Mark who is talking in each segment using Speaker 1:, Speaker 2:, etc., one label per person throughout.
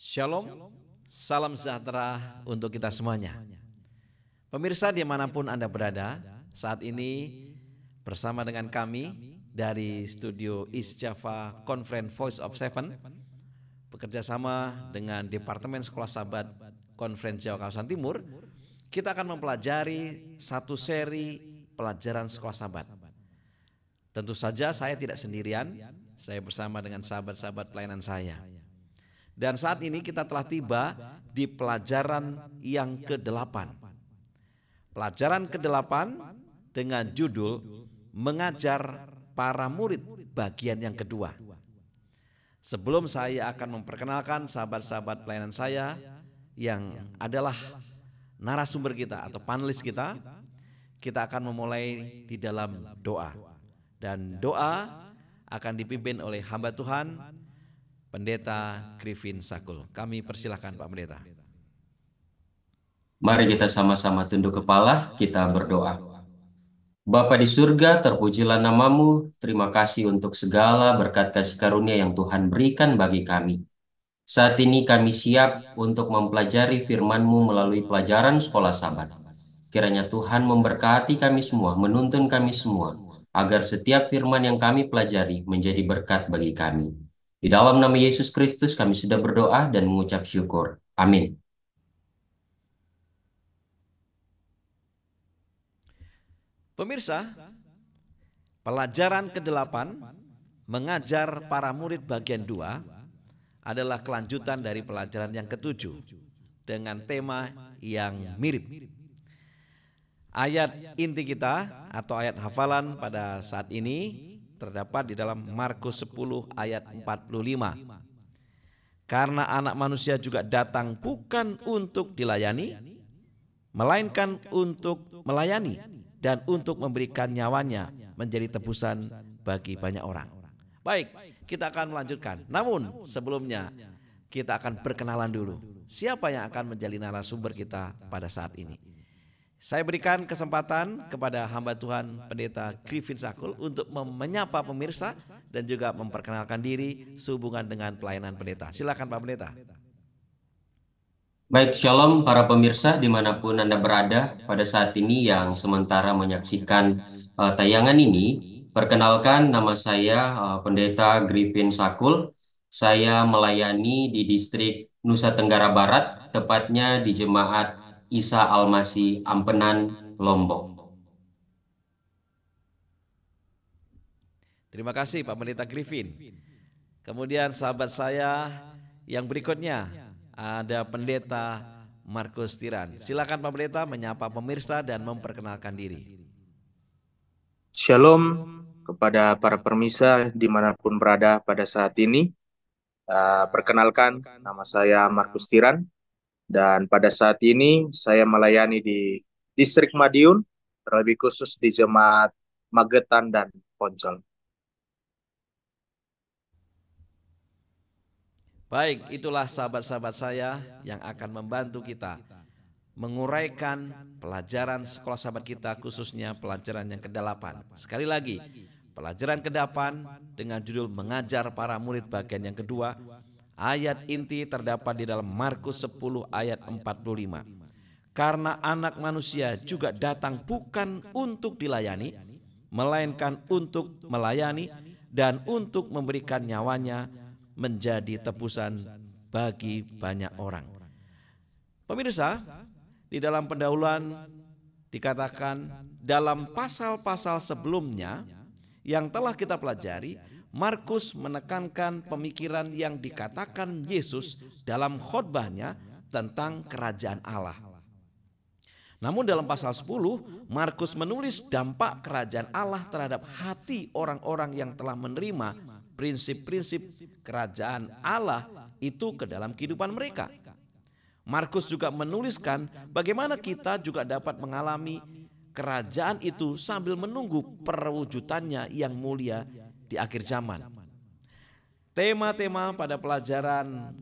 Speaker 1: Shalom, salam sejahtera untuk kita semuanya. Pemirsa dimanapun Anda berada, saat ini bersama dengan kami dari studio East Java Conference Voice of Seven, bekerjasama dengan Departemen Sekolah Sahabat Conference Jawa Kawasan Timur, kita akan mempelajari satu seri pelajaran Sekolah Sahabat. Tentu saja saya tidak sendirian, saya bersama dengan sahabat-sahabat pelayanan saya. Dan saat ini kita telah tiba di pelajaran yang ke-8. Pelajaran ke-8 dengan judul Mengajar Para Murid bagian yang kedua. Sebelum saya akan memperkenalkan sahabat-sahabat pelayanan saya yang adalah narasumber kita atau panelis kita akan memulai di dalam doa. Dan doa akan dipimpin oleh hamba Tuhan Pendeta Griffin Sakul. Kami persilahkan Pak Pendeta.
Speaker 2: Mari kita sama-sama tunduk kepala, kita berdoa. Bapa di surga, terpujilah namamu. Terima kasih untuk segala berkat kasih karunia yang Tuhan berikan bagi kami. Saat ini kami siap untuk mempelajari firman-Mu melalui pelajaran Sekolah Sahabat. Kiranya Tuhan memberkati kami semua, menuntun kami semua, agar setiap firman yang kami pelajari menjadi berkat bagi kami. Di dalam nama Yesus Kristus kami sudah berdoa dan mengucap syukur. Amin.
Speaker 1: Pemirsa, pelajaran ke-8 mengajar para murid bagian 2 adalah kelanjutan dari pelajaran yang ke-7 dengan tema yang mirip. Ayat inti kita atau ayat hafalan pada saat ini terdapat di dalam Markus 10 ayat 45. Karena anak manusia juga datang bukan untuk dilayani, melainkan untuk melayani dan untuk memberikan nyawanya menjadi tebusan bagi banyak orang. Baik, kita akan melanjutkan. Namun sebelumnya kita akan berkenalan dulu. Siapa yang akan menjadi narasumber kita pada saat ini? Saya berikan kesempatan kepada hamba Tuhan Pendeta Griffin Sakul untuk menyapa pemirsa dan juga memperkenalkan diri sehubungan dengan pelayanan pendeta. Silakan Pak Pendeta.
Speaker 2: Baik, shalom para pemirsa dimanapun Anda berada pada saat ini yang sementara menyaksikan tayangan ini. Perkenalkan, nama saya Pendeta Griffin Sakul. Saya melayani di distrik Nusa Tenggara Barat, tepatnya di Jemaat Isa Al-Masih Ampenan, Lombok.
Speaker 1: Terima kasih Pak Pendeta Griffin. Kemudian sahabat saya yang berikutnya ada Pendeta Markus Tiran. Silakan Pak Pendeta menyapa pemirsa dan memperkenalkan diri.
Speaker 3: Shalom kepada para pemirsa dimanapun berada pada saat ini. Perkenalkan, nama saya Markus Tiran. Dan pada saat ini saya melayani di Distrik Madiun, terlebih khusus di Jemaat Magetan dan Poncol.
Speaker 1: Baik, itulah sahabat-sahabat saya yang akan membantu kita menguraikan pelajaran Sekolah Sahabat kita, khususnya pelajaran yang ke-8. Sekali lagi, pelajaran ke-8 dengan judul Mengajar Para Murid bagian yang kedua. Ayat inti terdapat di dalam Markus 10 ayat 45. Karena anak manusia juga datang bukan untuk dilayani, melainkan untuk melayani dan untuk memberikan nyawanya menjadi tebusan bagi banyak orang. Pemirsa, di dalam pendahuluan dikatakan dalam pasal-pasal sebelumnya yang telah kita pelajari, Markus menekankan pemikiran yang dikatakan Yesus dalam khotbahnya tentang kerajaan Allah. Namun dalam pasal 10, Markus menulis dampak kerajaan Allah terhadap hati orang-orang yang telah menerima prinsip-prinsip kerajaan Allah itu ke dalam kehidupan mereka. Markus juga menuliskan bagaimana kita juga dapat mengalami kerajaan itu sambil menunggu perwujudannya yang mulia di akhir zaman. Tema-tema pada pelajaran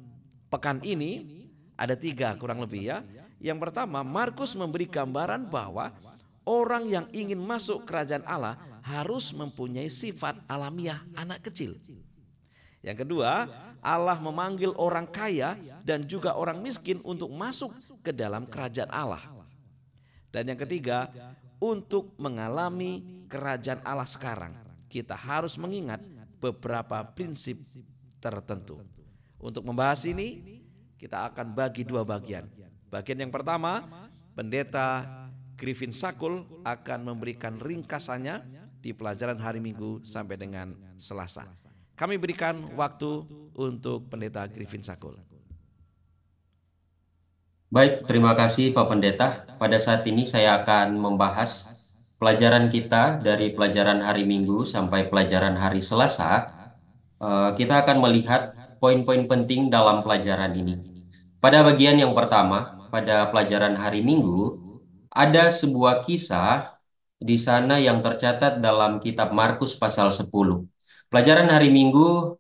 Speaker 1: pekan ini ada 3 kurang lebih ya. Yang pertama, Markus memberi gambaran bahwa orang yang ingin masuk kerajaan Allah harus mempunyai sifat alamiah anak kecil. Yang kedua, Allah memanggil orang kaya dan juga orang miskin untuk masuk ke dalam kerajaan Allah. Dan yang ketiga, untuk mengalami kerajaan Allah sekarang, kita harus mengingat beberapa prinsip tertentu. Untuk membahas ini, kita akan bagi dua bagian. Bagian yang pertama, Pendeta Griffin Sakul akan memberikan ringkasannya di pelajaran hari Minggu sampai dengan Selasa. Kami berikan waktu untuk Pendeta Griffin Sakul.
Speaker 2: Baik, terima kasih Pak Pendeta. Pada saat ini saya akan membahas pelajaran kita dari pelajaran hari Minggu sampai pelajaran hari Selasa. Kita akan melihat poin-poin penting dalam pelajaran ini. Pada bagian yang pertama, pada pelajaran hari Minggu, ada sebuah kisah di sana yang tercatat dalam kitab Markus pasal 10. Pelajaran hari Minggu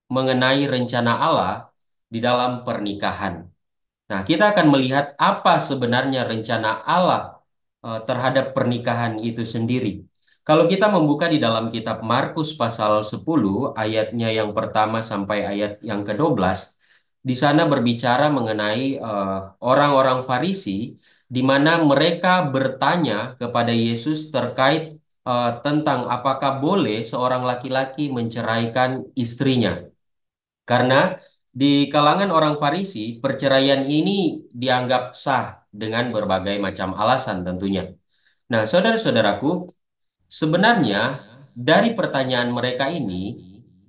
Speaker 2: mengenai rencana Allah di dalam pernikahan. Nah, kita akan melihat apa sebenarnya rencana Allah terhadap pernikahan itu sendiri. Kalau kita membuka di dalam kitab Markus pasal 10 ayatnya yang pertama sampai ayat yang ke-12, di sana berbicara mengenai orang-orang Farisi di mana mereka bertanya kepada Yesus terkait tentang apakah boleh seorang laki-laki menceraikan istrinya. Karena di kalangan orang Farisi, perceraian ini dianggap sah dengan berbagai macam alasan tentunya. Nah, saudara-saudaraku, sebenarnya dari pertanyaan mereka ini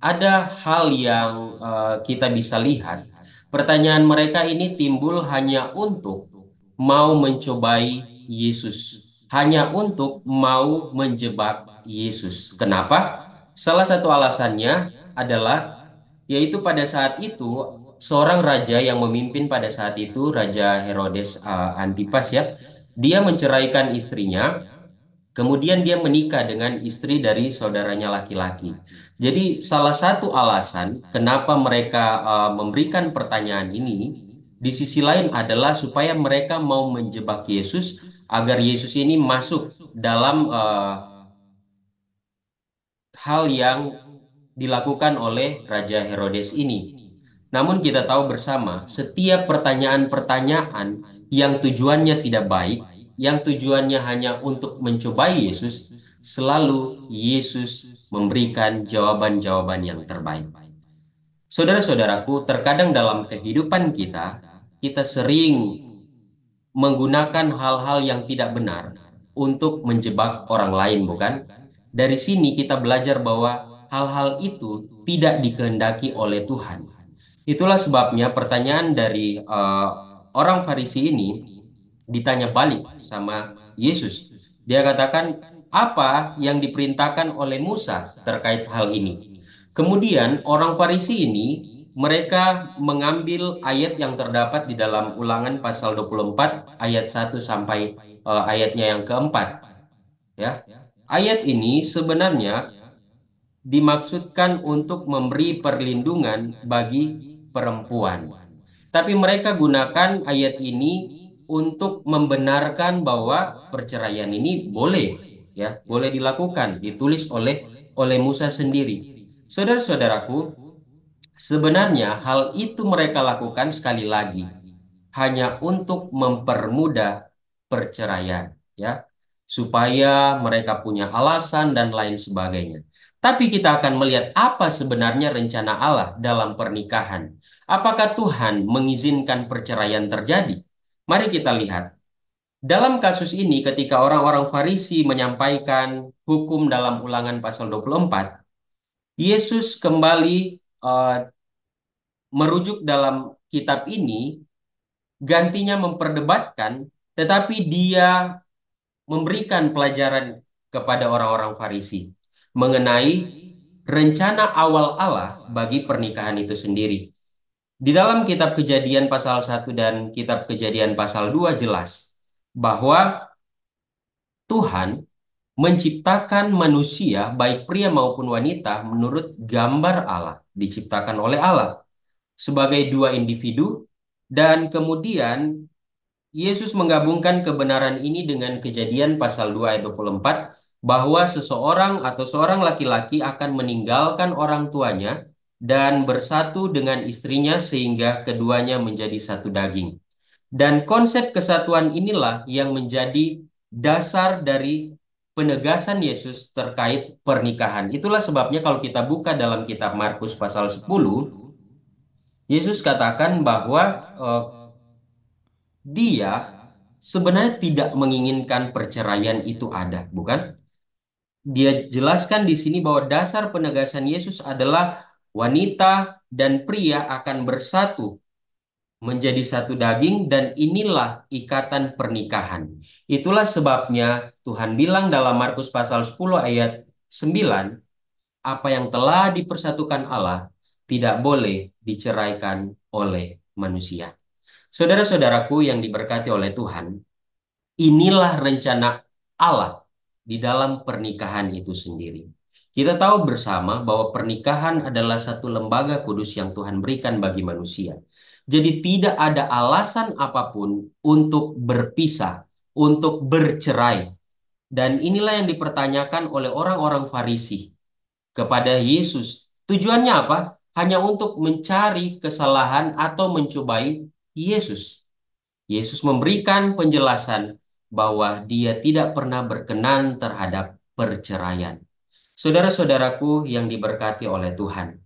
Speaker 2: ada hal yang kita bisa lihat. Pertanyaan mereka ini timbul hanya untuk mau mencobai Yesus, hanya untuk mau menjebak Yesus. Kenapa? Salah satu alasannya adalah yaitu pada saat itu seorang raja yang memimpin pada saat itu, Raja Herodes Antipas ya, dia menceraikan istrinya. Kemudian dia menikah dengan istri dari saudaranya laki-laki. Jadi salah satu alasan kenapa mereka memberikan pertanyaan ini di sisi lain adalah supaya mereka mau menjebak Yesus agar Yesus ini masuk dalam hal yang dilakukan oleh Raja Herodes ini. Namun kita tahu bersama, setiap pertanyaan-pertanyaan yang tujuannya tidak baik, yang tujuannya hanya untuk mencobai Yesus, selalu Yesus memberikan jawaban-jawaban yang terbaik. Saudara-saudaraku, terkadang dalam kehidupan kita, kita sering menggunakan hal-hal yang tidak benar untuk menjebak orang lain, bukan? Dari sini kita belajar bahwa hal-hal itu tidak dikehendaki oleh Tuhan. Itulah sebabnya pertanyaan dari orang Farisi ini ditanya balik sama Yesus. Dia katakan, apa yang diperintahkan oleh Musa terkait hal ini? Kemudian orang Farisi ini mereka mengambil ayat yang terdapat di dalam Ulangan pasal 24 ayat 1 sampai ayatnya yang keempat. Ya. Ayat ini sebenarnya dimaksudkan untuk memberi perlindungan bagi perempuan. Tapi mereka gunakan ayat ini untuk membenarkan bahwa perceraian ini boleh, ya, boleh dilakukan, ditulis oleh Musa sendiri. Saudara-saudaraku, sebenarnya hal itu mereka lakukan sekali lagi hanya untuk mempermudah perceraian, ya, supaya mereka punya alasan dan lain sebagainya. Tapi kita akan melihat apa sebenarnya rencana Allah dalam pernikahan. Apakah Tuhan mengizinkan perceraian terjadi? Mari kita lihat. Dalam kasus ini ketika orang-orang Farisi menyampaikan hukum dalam Ulangan pasal 24, Yesus kembali merujuk dalam kitab ini, gantinya memperdebatkan, tetapi dia memberikan pelajaran kepada orang-orang Farisi mengenai rencana awal Allah bagi pernikahan itu sendiri. Di dalam kitab Kejadian pasal 1 dan kitab Kejadian pasal 2 jelas bahwa Tuhan menciptakan manusia baik pria maupun wanita menurut gambar Allah, diciptakan oleh Allah sebagai dua individu, dan kemudian Yesus menggabungkan kebenaran ini dengan Kejadian pasal 2 ayat 24 bahwa seseorang atau seorang laki-laki akan meninggalkan orang tuanya dan bersatu dengan istrinya sehingga keduanya menjadi satu daging. Dan konsep kesatuan inilah yang menjadi dasar dari penegasan Yesus terkait pernikahan. Itulah sebabnya kalau kita buka dalam kitab Markus pasal 10, Yesus katakan bahwa eh, dia sebenarnya tidak menginginkan perceraian itu ada, bukan? Dia jelaskan di sini bahwa dasar penegasan Yesus adalah wanita dan pria akan bersatu menjadi satu daging dan inilah ikatan pernikahan. Itulah sebabnya Tuhan bilang dalam Markus pasal 10 ayat 9, apa yang telah dipersatukan Allah tidak boleh diceraikan oleh manusia. Saudara-saudaraku yang diberkati oleh Tuhan, inilah rencana Allah di dalam pernikahan itu sendiri. Kita tahu bersama bahwa pernikahan adalah satu lembaga kudus yang Tuhan berikan bagi manusia. Jadi tidak ada alasan apapun untuk berpisah, untuk bercerai. Dan inilah yang dipertanyakan oleh orang-orang Farisi kepada Yesus. Tujuannya apa? Hanya untuk mencari kesalahan atau mencobai Yesus. Yesus memberikan penjelasan bahwa dia tidak pernah berkenan terhadap perceraian. Saudara-saudaraku yang diberkati oleh Tuhan,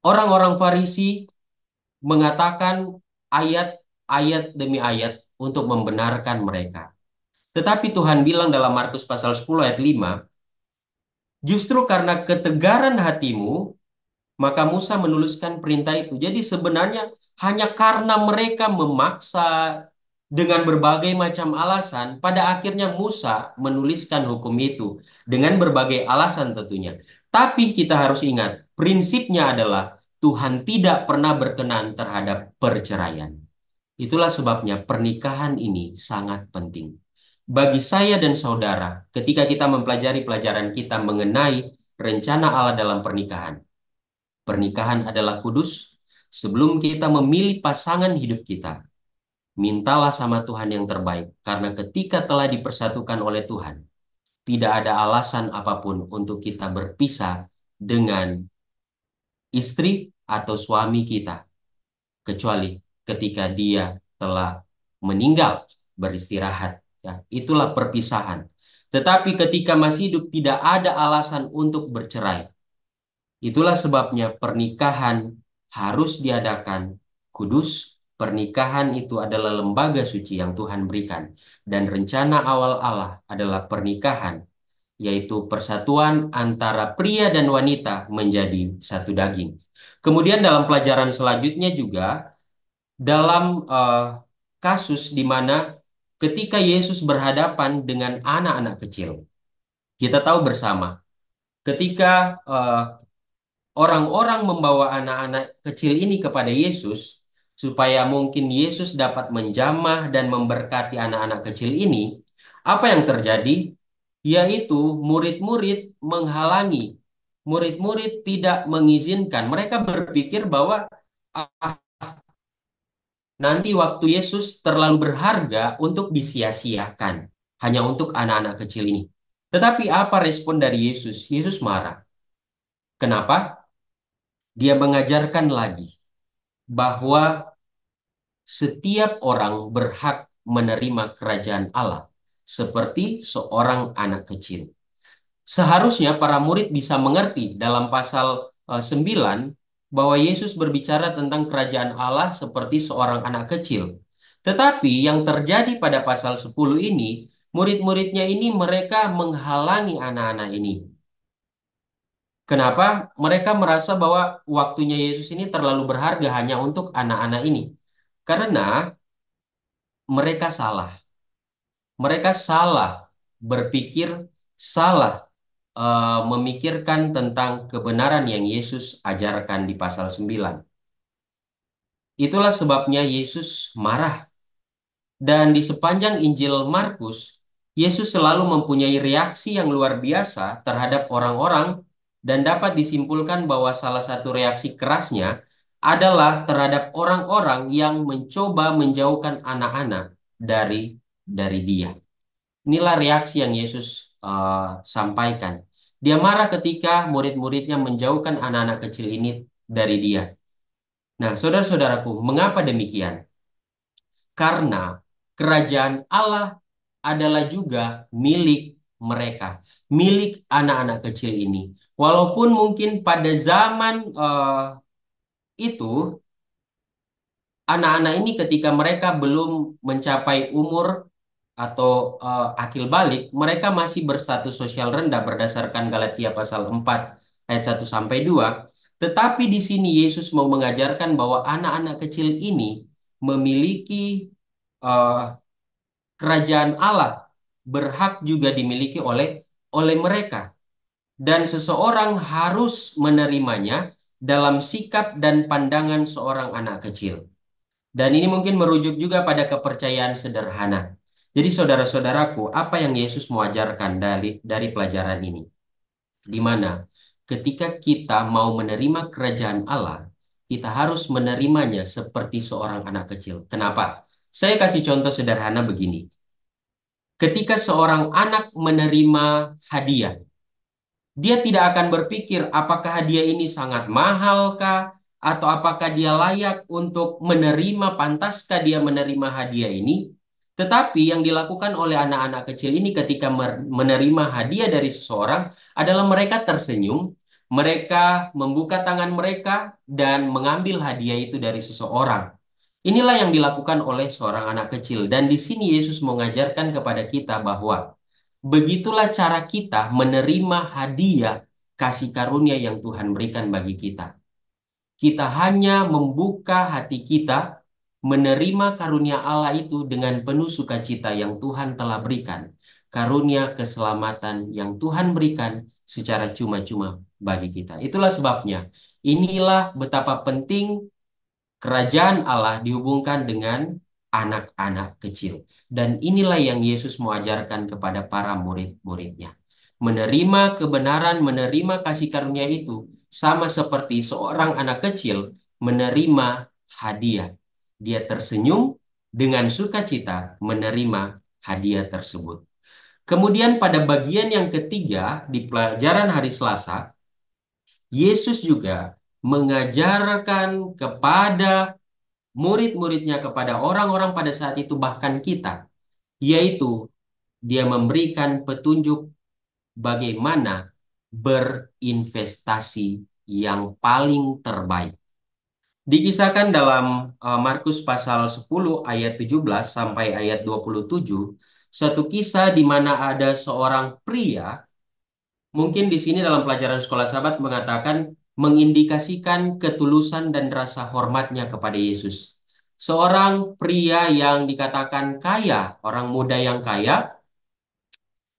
Speaker 2: orang-orang Farisi mengatakan ayat-ayat demi ayat untuk membenarkan mereka. Tetapi Tuhan bilang dalam Markus pasal 10 ayat 5, justru karena ketegaran hatimu, maka Musa menuliskan perintah itu. Jadi sebenarnya hanya karena mereka memaksa dengan berbagai macam alasan, pada akhirnya Musa menuliskan hukum itu dengan berbagai alasan tentunya. Tapi kita harus ingat, prinsipnya adalah Tuhan tidak pernah berkenan terhadap perceraian. Itulah sebabnya pernikahan ini sangat penting. Bagi saya dan saudara, ketika kita mempelajari pelajaran kita mengenai rencana Allah dalam pernikahan, pernikahan adalah kudus. Sebelum kita memilih pasangan hidup kita, mintalah sama Tuhan yang terbaik. Karena ketika telah dipersatukan oleh Tuhan, tidak ada alasan apapun untuk kita berpisah dengan istri atau suami kita. Kecuali ketika dia telah meninggal, beristirahat. Ya, itulah perpisahan. Tetapi ketika masih hidup, tidak ada alasan untuk bercerai. Itulah sebabnya pernikahan harus diadakan kudus. Pernikahan itu adalah lembaga suci yang Tuhan berikan. Dan rencana awal Allah adalah pernikahan, yaitu persatuan antara pria dan wanita menjadi satu daging. Kemudian dalam pelajaran selanjutnya juga, dalam kasus di mana ketika Yesus berhadapan dengan anak-anak kecil, kita tahu bersama, ketika orang-orang membawa anak-anak kecil ini kepada Yesus, supaya mungkin Yesus dapat menjamah dan memberkati anak-anak kecil ini, apa yang terjadi? Yaitu murid-murid menghalangi, murid-murid tidak mengizinkan. Mereka berpikir bahwa "Ah, nanti waktu Yesus terlalu berharga untuk disia-siakan hanya untuk anak-anak kecil ini." Tetapi apa respon dari Yesus? Yesus marah. Kenapa? Dia mengajarkan lagi bahwa setiap orang berhak menerima kerajaan Allah seperti seorang anak kecil. Seharusnya para murid bisa mengerti dalam pasal 9 bahwa Yesus berbicara tentang kerajaan Allah seperti seorang anak kecil. Tetapi yang terjadi pada pasal 10 ini, murid-muridnya ini mereka menghalangi anak-anak ini. Kenapa? Mereka merasa bahwa waktunya Yesus ini terlalu berharga hanya untuk anak-anak ini. Karena mereka salah. Mereka salah berpikir, salah memikirkan tentang kebenaran yang Yesus ajarkan di pasal 9. Itulah sebabnya Yesus marah. Dan di sepanjang Injil Markus, Yesus selalu mempunyai reaksi yang luar biasa terhadap orang-orang dan dapat disimpulkan bahwa salah satu reaksi kerasnya adalah terhadap orang-orang yang mencoba menjauhkan anak-anak dari dia. Inilah reaksi yang Yesus sampaikan. Dia marah ketika murid-muridnya menjauhkan anak-anak kecil ini dari dia. Nah, saudara-saudaraku, mengapa demikian? Karena kerajaan Allah adalah juga milik mereka, milik anak-anak kecil ini. Walaupun mungkin pada zaman itu anak-anak ini ketika mereka belum mencapai umur atau akil balik, mereka masih berstatus sosial rendah berdasarkan Galatia pasal 4 ayat 1 sampai 2. Tetapi di sini Yesus mau mengajarkan bahwa anak-anak kecil ini memiliki eh, kerajaan Allah, berhak juga dimiliki oleh mereka, dan seseorang harus menerimanya dalam sikap dan pandangan seorang anak kecil. Dan ini mungkin merujuk juga pada kepercayaan sederhana. Jadi saudara-saudaraku, apa yang Yesus mau ajarkan dari pelajaran ini? Di mana ketika kita mau menerima kerajaan Allah, kita harus menerimanya seperti seorang anak kecil. Kenapa? Saya kasih contoh sederhana begini. Ketika seorang anak menerima hadiah, dia tidak akan berpikir apakah hadiah ini sangat mahal kah, atau apakah dia layak untuk menerima, pantaskah dia menerima hadiah ini. Tetapi yang dilakukan oleh anak-anak kecil ini ketika menerima hadiah dari seseorang adalah mereka tersenyum, mereka membuka tangan mereka dan mengambil hadiah itu dari seseorang. Inilah yang dilakukan oleh seorang anak kecil. Dan di sini Yesus mengajarkan kepada kita bahwa begitulah cara kita menerima hadiah kasih karunia yang Tuhan berikan bagi kita. Kita hanya membuka hati kita menerima karunia Allah itu dengan penuh sukacita yang Tuhan telah berikan. Karunia keselamatan yang Tuhan berikan secara cuma-cuma bagi kita. Itulah sebabnya. Inilah betapa penting kerajaan Allah dihubungkan dengan anak-anak kecil. Dan inilah yang Yesus mau ajarkan kepada para murid-muridnya. Menerima kebenaran, menerima kasih karunia itu sama seperti seorang anak kecil menerima hadiah. Dia tersenyum dengan sukacita menerima hadiah tersebut. Kemudian pada bagian yang ketiga di pelajaran hari Selasa, Yesus juga mengajarkan kepada murid-muridnya, kepada orang-orang pada saat itu, bahkan kita, yaitu dia memberikan petunjuk bagaimana berinvestasi yang paling terbaik. Dikisahkan dalam Markus pasal 10 ayat 17 sampai ayat 27, satu kisah di mana ada seorang pria. Mungkin di sini dalam pelajaran sekolah sahabat mengatakan mengindikasikan ketulusan dan rasa hormatnya kepada Yesus. Seorang pria yang dikatakan kaya, orang muda yang kaya,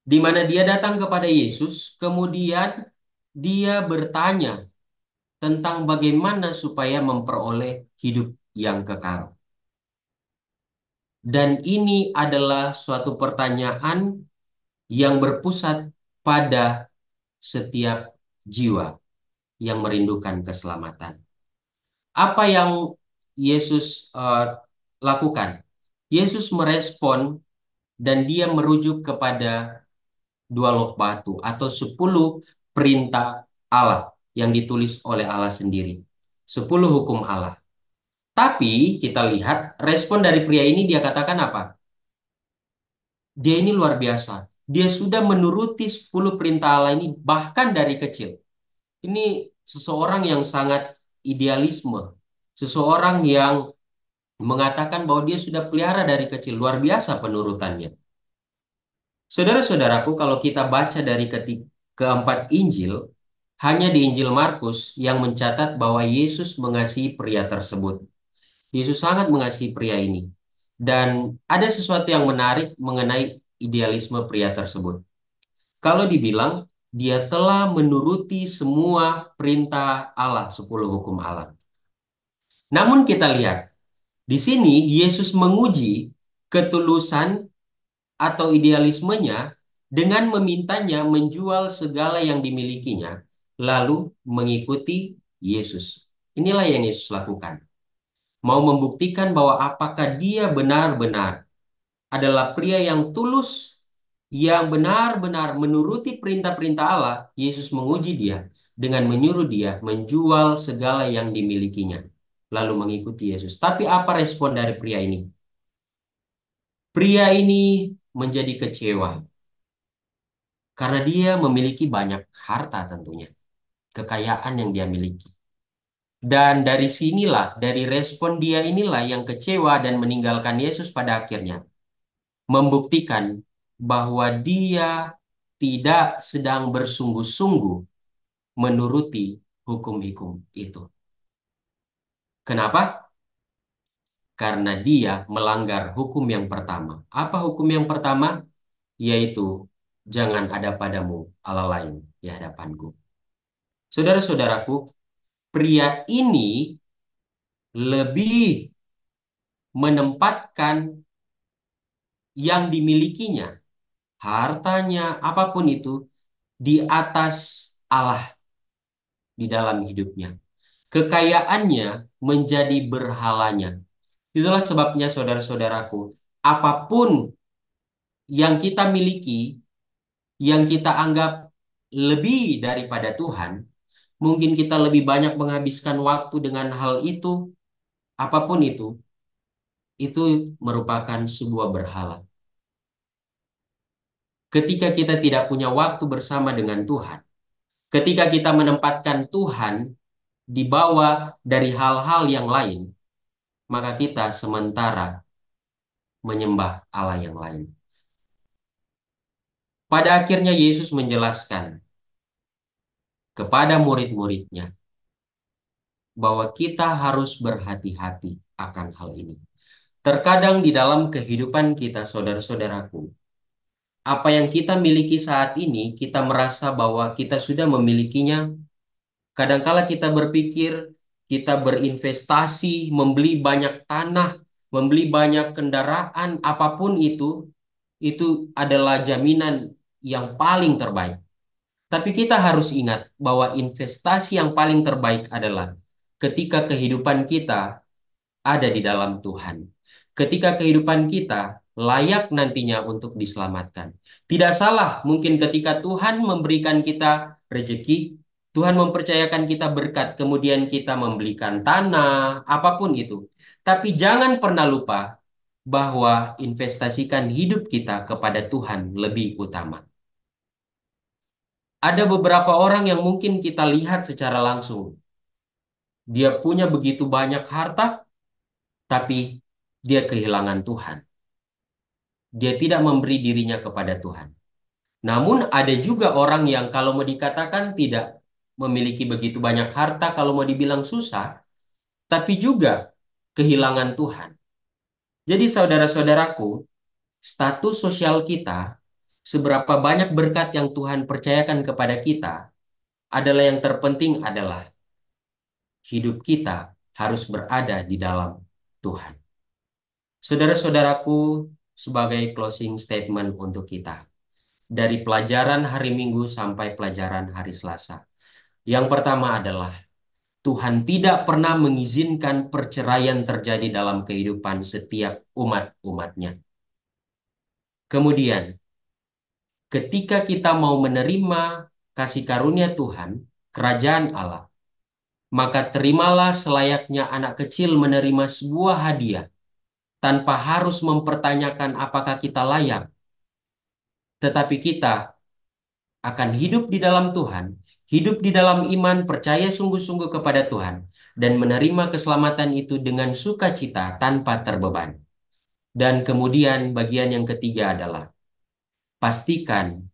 Speaker 2: di mana dia datang kepada Yesus, kemudian dia bertanya tentang bagaimana supaya memperoleh hidup yang kekal. Dan ini adalah suatu pertanyaan yang berpusat pada setiap jiwa yang merindukan keselamatan. Apa yang Yesus lakukan? Yesus merespon dan dia merujuk kepada 2 loh batu atau 10 perintah Allah yang ditulis oleh Allah sendiri. 10 hukum Allah. Tapi kita lihat respon dari pria ini, dia katakan apa? Dia ini luar biasa. Dia sudah menuruti 10 perintah Allah ini bahkan dari kecil. Ini seseorang yang sangat idealisme. Seseorang yang mengatakan bahwa dia sudah pelihara dari kecil. Luar biasa penurutannya. Saudara-saudaraku, kalau kita baca dari keempat Injil, hanya di Injil Markus yang mencatat bahwa Yesus mengasihi pria tersebut. Yesus sangat mengasihi pria ini. Dan ada sesuatu yang menarik mengenai idealisme pria tersebut. Kalau dibilang, dia telah menuruti semua perintah Allah, 10 hukum Allah. Namun kita lihat, di sini Yesus menguji ketulusan atau idealismenya dengan memintanya menjual segala yang dimilikinya, lalu mengikuti Yesus. Inilah yang Yesus lakukan. Mau membuktikan bahwa apakah dia benar-benar adalah pria yang tulus yang benar-benar menuruti perintah-perintah Allah, Yesus menguji dia dengan menyuruh dia menjual segala yang dimilikinya, lalu mengikuti Yesus. Tapi apa respon dari pria ini? Pria ini menjadi kecewa karena dia memiliki banyak harta tentunya, kekayaan yang dia miliki. Dan dari sinilah, dari respon dia inilah yang kecewa dan meninggalkan Yesus pada akhirnya membuktikan bahwa dia tidak sedang bersungguh-sungguh menuruti hukum-hukum itu. Kenapa? Karena dia melanggar hukum yang pertama. Apa hukum yang pertama? Yaitu jangan ada padamu Allah lain di hadapanku. Saudara-saudaraku, pria ini lebih menempatkan yang dimilikinya, hartanya, apapun itu, di atas Allah di dalam hidupnya. Kekayaannya menjadi berhalanya. Itulah sebabnya saudara-saudaraku, apapun yang kita miliki, yang kita anggap lebih daripada Tuhan, mungkin kita lebih banyak menghabiskan waktu dengan hal itu, apapun itu merupakan sebuah berhala. Ketika kita tidak punya waktu bersama dengan Tuhan, ketika kita menempatkan Tuhan di bawah dari hal-hal yang lain, maka kita sementara menyembah Allah yang lain. Pada akhirnya Yesus menjelaskan kepada murid-muridnya bahwa kita harus berhati-hati akan hal ini. Terkadang di dalam kehidupan kita, saudara-saudaraku, apa yang kita miliki saat ini, kita merasa bahwa kita sudah memilikinya. Kadangkala kita berpikir, kita berinvestasi, membeli banyak tanah, membeli banyak kendaraan, apapun itu adalah jaminan yang paling terbaik. Tapi kita harus ingat bahwa investasi yang paling terbaik adalah ketika kehidupan kita ada di dalam Tuhan. Ketika kehidupan kita layak nantinya untuk diselamatkan. Tidak salah mungkin ketika Tuhan memberikan kita rezeki, Tuhan mempercayakan kita berkat, kemudian kita membelikan tanah, apapun itu. Tapi jangan pernah lupa bahwa investasikan hidup kita kepada Tuhan lebih utama. Ada beberapa orang yang mungkin kita lihat secara langsung. Dia punya begitu banyak harta, tapi dia kehilangan Tuhan. Dia tidak memberi dirinya kepada Tuhan. Namun ada juga orang yang kalau mau dikatakan tidak memiliki begitu banyak harta, kalau mau dibilang susah, tapi juga kehilangan Tuhan. Jadi saudara-saudaraku, status sosial kita, seberapa banyak berkat yang Tuhan percayakan kepada kita, adalah yang terpenting adalah hidup kita harus berada di dalam Tuhan. Saudara-saudaraku, sebagai closing statement untuk kita, dari pelajaran hari Minggu sampai pelajaran hari Selasa. Yang pertama adalah Tuhan tidak pernah mengizinkan perceraian terjadi dalam kehidupan setiap umat-umatnya. Kemudian, ketika kita mau menerima kasih karunia Tuhan, kerajaan Allah, maka terimalah selayaknya anak kecil menerima sebuah hadiah tanpa harus mempertanyakan apakah kita layak. Tetapi kita akan hidup di dalam Tuhan, hidup di dalam iman, percaya sungguh-sungguh kepada Tuhan, dan menerima keselamatan itu dengan sukacita tanpa terbeban. Dan kemudian bagian yang ketiga adalah pastikan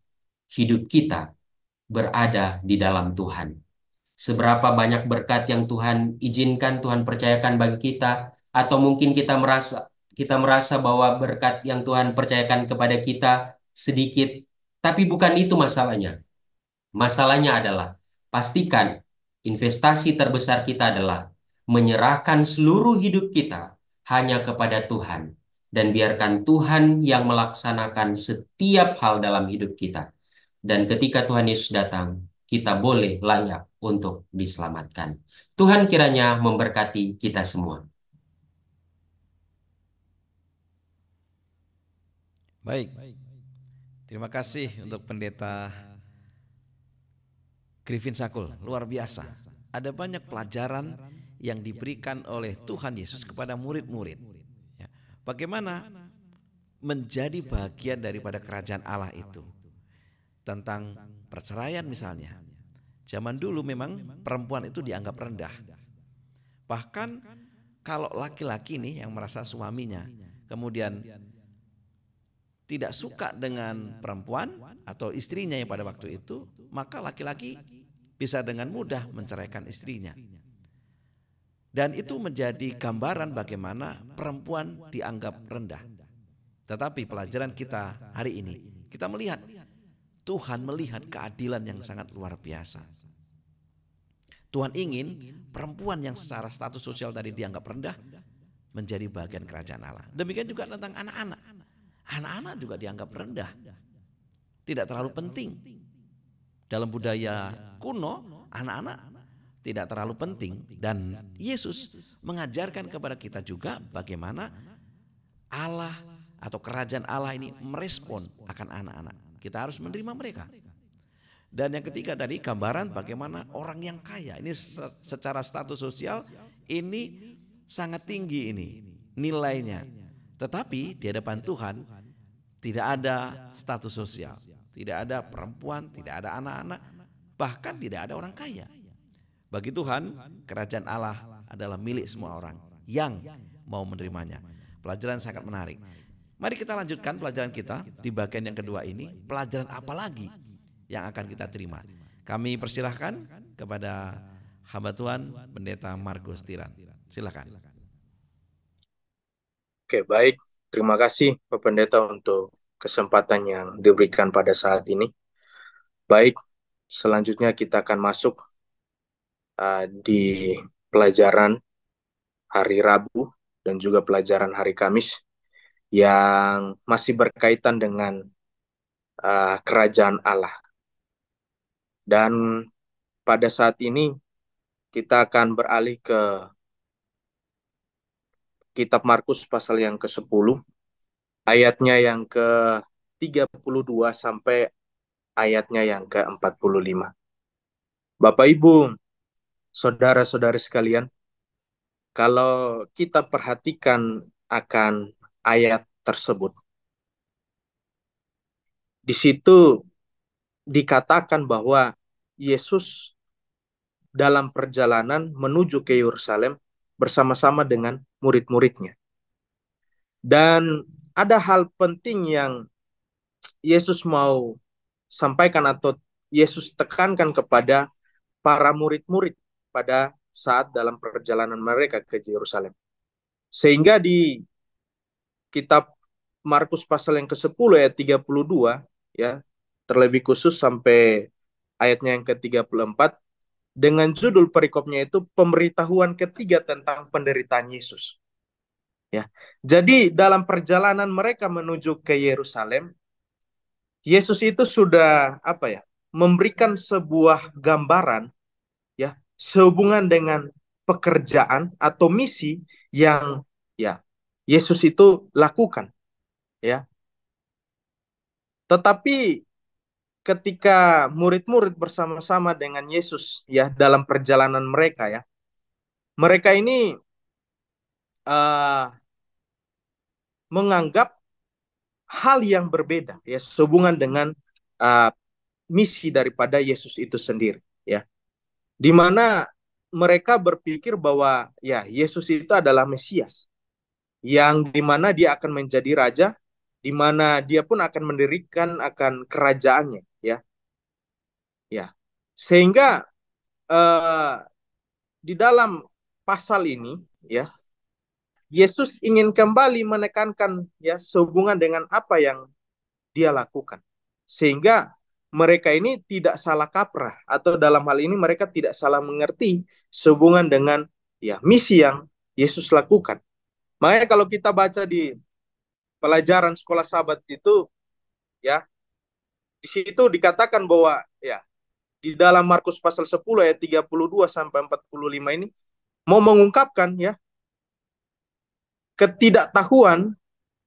Speaker 2: hidup kita berada di dalam Tuhan. Seberapa banyak berkat yang Tuhan izinkan, Tuhan percayakan bagi kita, atau mungkin kita merasa bahwa berkat yang Tuhan percayakan kepada kita sedikit, tapi bukan itu masalahnya. Masalahnya adalah pastikan investasi terbesar kita adalah menyerahkan seluruh hidup kita hanya kepada Tuhan dan biarkan Tuhan yang melaksanakan setiap hal dalam hidup kita. Dan ketika Tuhan Yesus datang, kita boleh layak untuk diselamatkan. Tuhan kiranya memberkati kita semua.
Speaker 1: Baik, Terima kasih untuk Pendeta Griffin Sakul, luar biasa. Ada banyak pelajaran yang diberikan oleh Tuhan Yesus kepada murid-murid. Ya, bagaimana menjadi bagian daripada kerajaan Allah itu. Tentang perceraian misalnya. Zaman dulu memang perempuan itu dianggap rendah. Bahkan kalau laki-laki nih yang merasa suaminya kemudian tidak suka dengan perempuan atau istrinya yang pada waktu itu, maka laki-laki bisa dengan mudah menceraikan istrinya. Dan itu menjadi gambaran bagaimana perempuan dianggap rendah. Tetapi pelajaran kita hari ini, kita melihat Tuhan melihat keadilan yang sangat luar biasa. Tuhan ingin perempuan yang secara status sosial tadi dianggap rendah menjadi bagian kerajaan Allah. Demikian juga tentang anak-anak. Anak-anak juga dianggap rendah, tidak terlalu penting. Dalam budaya kuno, anak-anak tidak terlalu penting. Dan Yesus mengajarkan kepada kita juga bagaimana Allah atau kerajaan Allah ini merespon akan anak-anak. Kita harus menerima mereka. Dan yang ketiga tadi gambaran bagaimana orang yang kaya. Ini secara status sosial ini sangat tinggi ini nilainya. Tetapi di hadapan Tuhan tidak ada status sosial, tidak ada perempuan, tidak ada anak-anak, bahkan tidak ada orang kaya. Bagi Tuhan, kerajaan Allah adalah milik semua orang yang mau menerimanya. Pelajaran sangat menarik. Mari kita lanjutkan pelajaran kita di bagian yang kedua ini. Pelajaran apa lagi yang akan kita terima? Kami persilahkan kepada hamba Tuhan Pendeta Markus Tiran. Silakan.
Speaker 3: Oke, baik. Terima kasih Pak Pendeta untuk kesempatan yang diberikan pada saat ini. Baik, selanjutnya kita akan masuk di pelajaran hari Rabu dan juga pelajaran hari Kamis yang masih berkaitan dengan kerajaan Allah. Dan pada saat ini kita akan beralih ke Kitab Markus pasal yang ke-10, ayatnya yang ke-32 sampai ayatnya yang ke-45. Bapak Ibu, saudara-saudari sekalian, kalau kita perhatikan akan ayat tersebut, di situ dikatakan bahwa Yesus dalam perjalanan menuju ke Yerusalem bersama-sama dengan murid-muridnya. Dan ada hal penting yang Yesus mau sampaikan atau Yesus tekankan kepada para murid-murid pada saat dalam perjalanan mereka ke Yerusalem. Sehingga di kitab Markus pasal yang ke-10 ayat 32 ya, terlebih khusus sampai ayatnya yang ke-34 dengan judul perikopnya itu pemberitahuan ketiga tentang penderitaan Yesus. Ya. Jadi dalam perjalanan mereka menuju ke Yerusalem, Yesus itu sudah memberikan sebuah gambaran ya sehubungan dengan pekerjaan atau misi yang ya Yesus itu lakukan ya. Tetapi ketika murid-murid bersama-sama dengan Yesus ya dalam perjalanan mereka ya, mereka ini menganggap hal yang berbeda ya sehubungan dengan misi daripada Yesus itu sendiri ya, di mana mereka berpikir bahwa ya Yesus itu adalah Mesias yang di mana dia akan menjadi raja, di mana dia pun akan mendirikan akan kerajaannya ya. Ya. Sehingga di dalam pasal ini ya Yesus ingin kembali menekankan ya sehubungan dengan apa yang dia lakukan. Sehingga mereka ini tidak salah kaprah atau dalam hal ini mereka tidak salah mengerti sehubungan dengan ya misi yang Yesus lakukan. Makanya kalau kita baca di pelajaran sekolah Sabat itu ya di situ dikatakan bahwa ya di dalam Markus pasal 10 ayat 32 sampai 45 ini mau mengungkapkan ya ketidaktahuan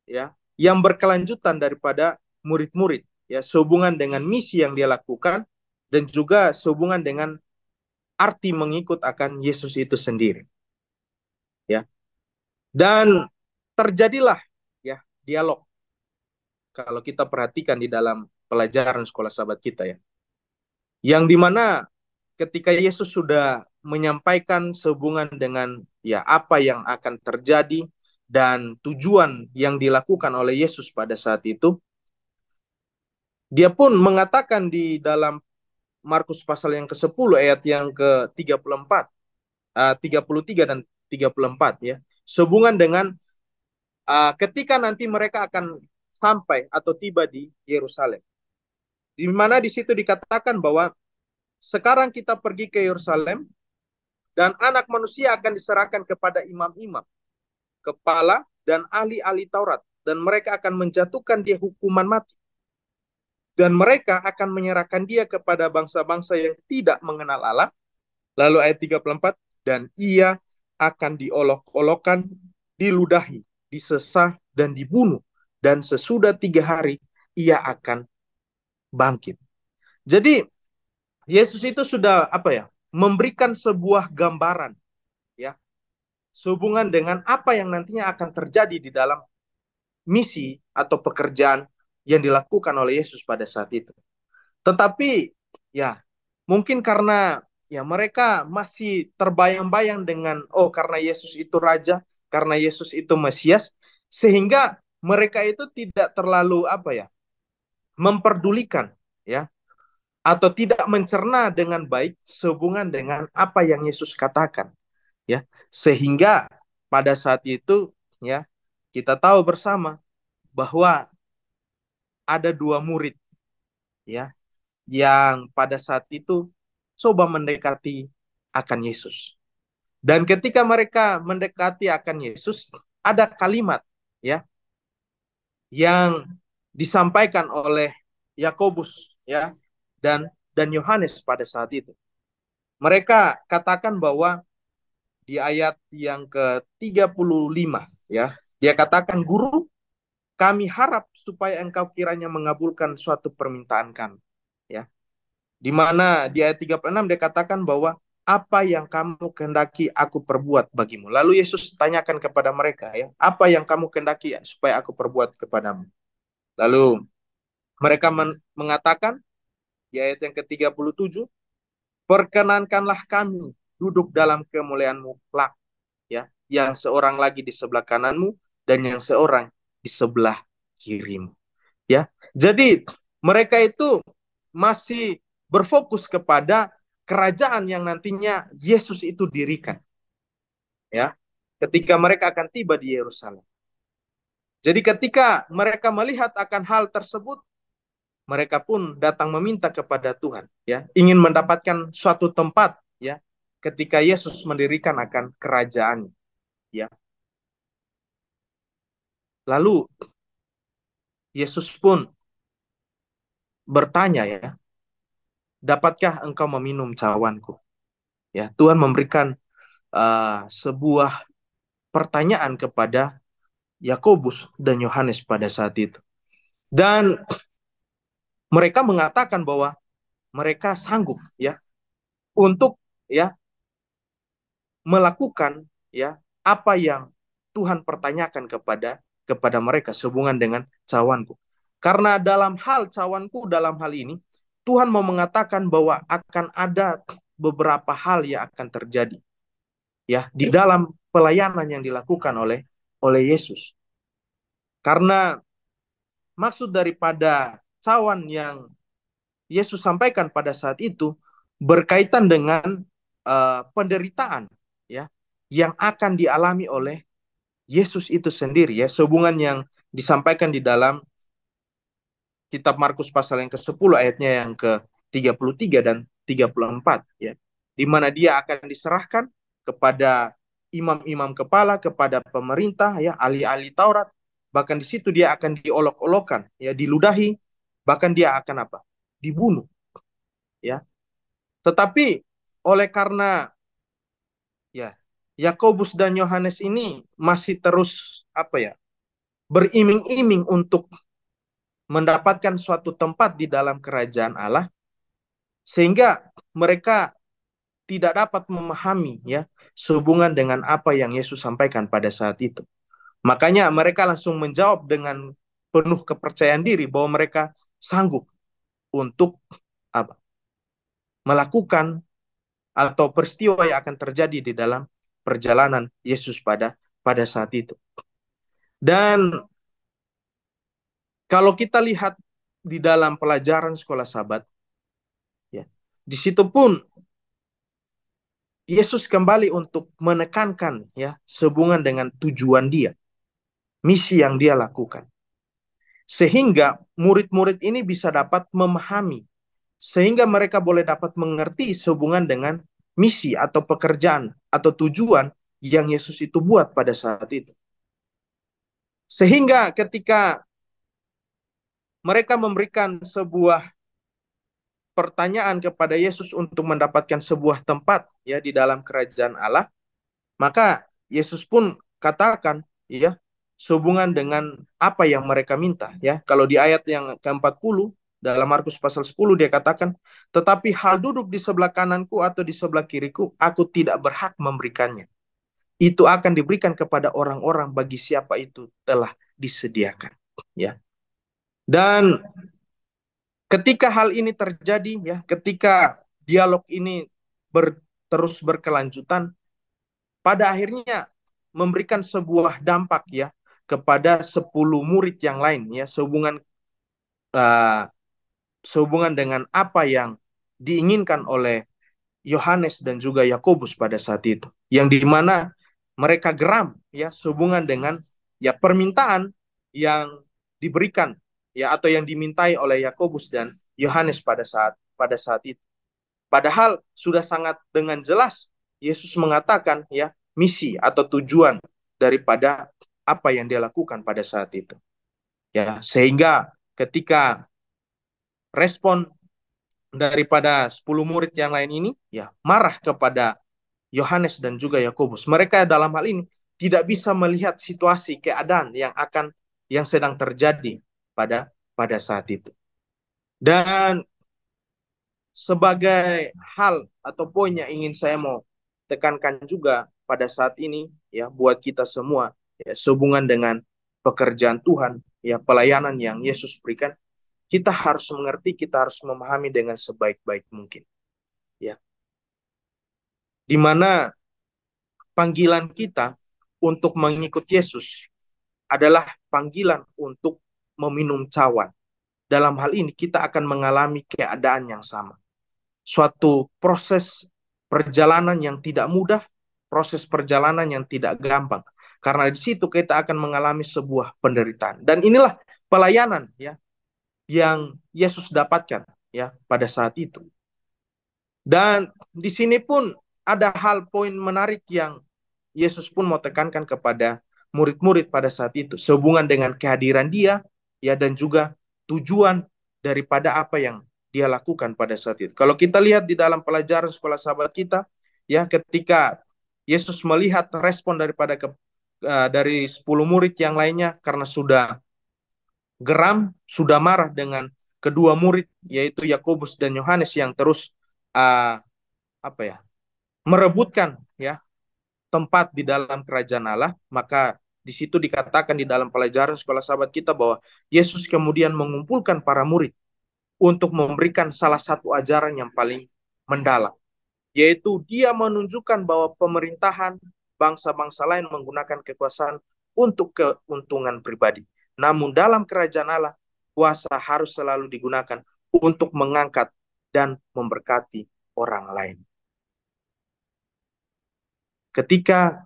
Speaker 3: ya yang berkelanjutan daripada murid-murid ya, sehubungan dengan misi yang dia lakukan, dan juga sehubungan dengan arti mengikut akan Yesus itu sendiri. Ya. Dan terjadilah ya dialog. Kalau kita perhatikan di dalam pelajaran sekolah sahabat kita ya. Yang dimana ketika Yesus sudah menyampaikan sehubungan dengan ya apa yang akan terjadi dan tujuan yang dilakukan oleh Yesus pada saat itu, dia pun mengatakan di dalam Markus pasal yang ke-10 ayat yang ke-34, 33 dan 34 ya. Sehubungan dengan ketika nanti mereka akan sampai atau tiba di Yerusalem. Di mana di situ dikatakan bahwa sekarang kita pergi ke Yerusalem dan anak manusia akan diserahkan kepada imam-imam, kepala dan ahli-ahli Taurat, dan mereka akan menjatuhkan dia hukuman mati. Dan mereka akan menyerahkan dia kepada bangsa-bangsa yang tidak mengenal Allah. Lalu ayat 34, dan ia akan diolok-olokkan, diludahi, disesah, dan dibunuh. Dan sesudah 3 hari, ia akan bangkit. Jadi, Yesus itu sudah memberikan sebuah gambaran ya, sehubungan dengan apa yang nantinya akan terjadi di dalam misi atau pekerjaan yang dilakukan oleh Yesus pada saat itu. Tetapi ya mungkin karena ya mereka masih terbayang-bayang dengan karena Yesus itu raja, karena Yesus itu Mesias, sehingga mereka itu tidak terlalu memperdulikan ya, atau tidak mencerna dengan baik sehubungan dengan apa yang Yesus katakan ya, sehingga pada saat itu ya kita tahu bersama bahwa ada 2 murid ya yang pada saat itu coba mendekati akan Yesus. Dan ketika mereka mendekati akan Yesus, ada kalimat ya yang disampaikan oleh Yakobus ya dan Yohanes pada saat itu. Mereka katakan bahwa di ayat yang ke-35 ya, dia katakan, "Guru, kami harap supaya engkau kiranya mengabulkan suatu permintaan kami." Ya. Di mana di ayat 36 dia katakan bahwa apa yang kamu kehendaki aku perbuat bagimu. Lalu Yesus tanyakan kepada mereka ya, apa yang kamu kehendaki supaya aku perbuat kepadamu. Lalu mereka mengatakan di ayat yang ke-37, perkenankanlah kami duduk dalam kemuliaan-Mu kelak ya, yang seorang lagi di sebelah kananmu dan yang seorang di sebelah kirimu. Ya. Jadi mereka itu masih berfokus kepada kerajaan yang nantinya Yesus itu dirikan. Ya. Ketika mereka akan tiba di Yerusalem. Jadi ketika mereka melihat akan hal tersebut, mereka pun datang meminta kepada Tuhan, ya, ingin mendapatkan suatu tempat, ya, ketika Yesus mendirikan akan kerajaan, ya. Lalu Yesus pun bertanya, ya, dapatkah engkau meminum cawanku? Ya, Tuhan memberikan sebuah pertanyaan kepada Yakobus dan Yohanes pada saat itu. Dan mereka mengatakan bahwa mereka sanggup ya untuk ya melakukan ya apa yang Tuhan pertanyakan kepada mereka sehubungan dengan cawanku. Karena dalam hal cawanku, dalam hal ini Tuhan mau mengatakan bahwa akan ada beberapa hal yang akan terjadi ya di dalam pelayanan yang dilakukan oleh Yesus. Karena maksud daripada cawan yang Yesus sampaikan pada saat itu berkaitan dengan penderitaan ya yang akan dialami oleh Yesus itu sendiri ya, sehubungan yang disampaikan di dalam kitab Markus pasal yang ke-10 ayatnya yang ke-33 dan 34 ya, di mana dia akan diserahkan kepada imam-imam kepala, kepada pemerintah ya, ahli-ahli Taurat, bahkan di situ dia akan diolok-olokkan ya, diludahi, bahkan dia akan dibunuh ya. Tetapi oleh karena ya Yakobus dan Yohanes ini masih terus beriming-iming untuk mendapatkan suatu tempat di dalam kerajaan Allah, sehingga mereka tidak dapat memahami ya sehubungan dengan apa yang Yesus sampaikan pada saat itu. Makanya mereka langsung menjawab dengan penuh kepercayaan diri bahwa mereka sanggup untuk apa? Melakukan atau peristiwa yang akan terjadi di dalam perjalanan Yesus pada saat itu. Dan kalau kita lihat di dalam pelajaran sekolah Sabat, ya, di situ pun Yesus kembali untuk menekankan ya sehubungan dengan tujuan dia, misi yang dia lakukan. Sehingga murid-murid ini bisa dapat memahami, sehingga mereka boleh dapat mengerti sehubungan dengan misi atau pekerjaan atau tujuan yang Yesus itu buat pada saat itu. Sehingga ketika mereka memberikan sebuah pertanyaan kepada Yesus untuk mendapatkan sebuah tempat ya di dalam kerajaan Allah, maka Yesus pun katakan ya sehubungan dengan apa yang mereka minta ya. Kalau di ayat yang ke-40 dalam Markus pasal 10 dia katakan, tetapi hal duduk di sebelah kananku atau di sebelah kiriku, aku tidak berhak memberikannya. Itu akan diberikan kepada orang-orang bagi siapa itu telah disediakan ya. Dan ketika hal ini terjadi ya, ketika dialog ini terus berkelanjutan, pada akhirnya memberikan sebuah dampak ya kepada 10 murid yang lain ya sehubungan dengan apa yang diinginkan oleh Yohanes dan juga Yakobus pada saat itu, yang dimana mereka geram ya sehubungan dengan ya permintaan yang diberikan ya atau yang dimintai oleh Yakobus dan Yohanes pada saat itu. Padahal sudah sangat dengan jelas Yesus mengatakan ya misi atau tujuan daripada apa yang dia lakukan pada saat itu. Ya, sehingga ketika respon daripada 10 murid yang lain ini ya marah kepada Yohanes dan juga Yakobus. Mereka dalam hal ini tidak bisa melihat situasi keadaan yang sedang terjadi pada saat itu. Dan sebagai hal atau poin yang ingin saya mau tekankan juga pada saat ini ya buat kita semua ya sehubungan dengan pekerjaan Tuhan ya pelayanan yang Yesus berikan, kita harus mengerti, kita harus memahami dengan sebaik-baik mungkin ya, di mana panggilan kita untuk mengikut Yesus adalah panggilan untuk meminum cawan. Dalam hal ini kita akan mengalami keadaan yang sama, suatu proses perjalanan yang tidak mudah, proses perjalanan yang tidak gampang. Karena di situ kita akan mengalami sebuah penderitaan. Dan inilah pelayanan ya yang Yesus dapatkan ya pada saat itu. Dan di sini pun ada hal poin menarik yang Yesus pun mau tekankan kepada murid-murid pada saat itu sehubungan dengan kehadiran dia ya dan juga tujuan daripada apa yang dia lakukan pada saat itu. Kalau kita lihat di dalam pelajaran sekolah Sabat kita ya ketika Yesus melihat respon dari 10 murid yang lainnya karena sudah geram, sudah marah dengan kedua murid yaitu Yakobus dan Yohanes yang terus merebutkan ya tempat di dalam kerajaan Allah, maka di situ dikatakan di dalam pelajaran sekolah Sabat kita bahwa Yesus kemudian mengumpulkan para murid untuk memberikan salah satu ajaran yang paling mendalam, yaitu dia menunjukkan bahwa pemerintahan bangsa-bangsa lain menggunakan kekuasaan untuk keuntungan pribadi. Namun dalam kerajaan Allah, kuasa harus selalu digunakan untuk mengangkat dan memberkati orang lain. Ketika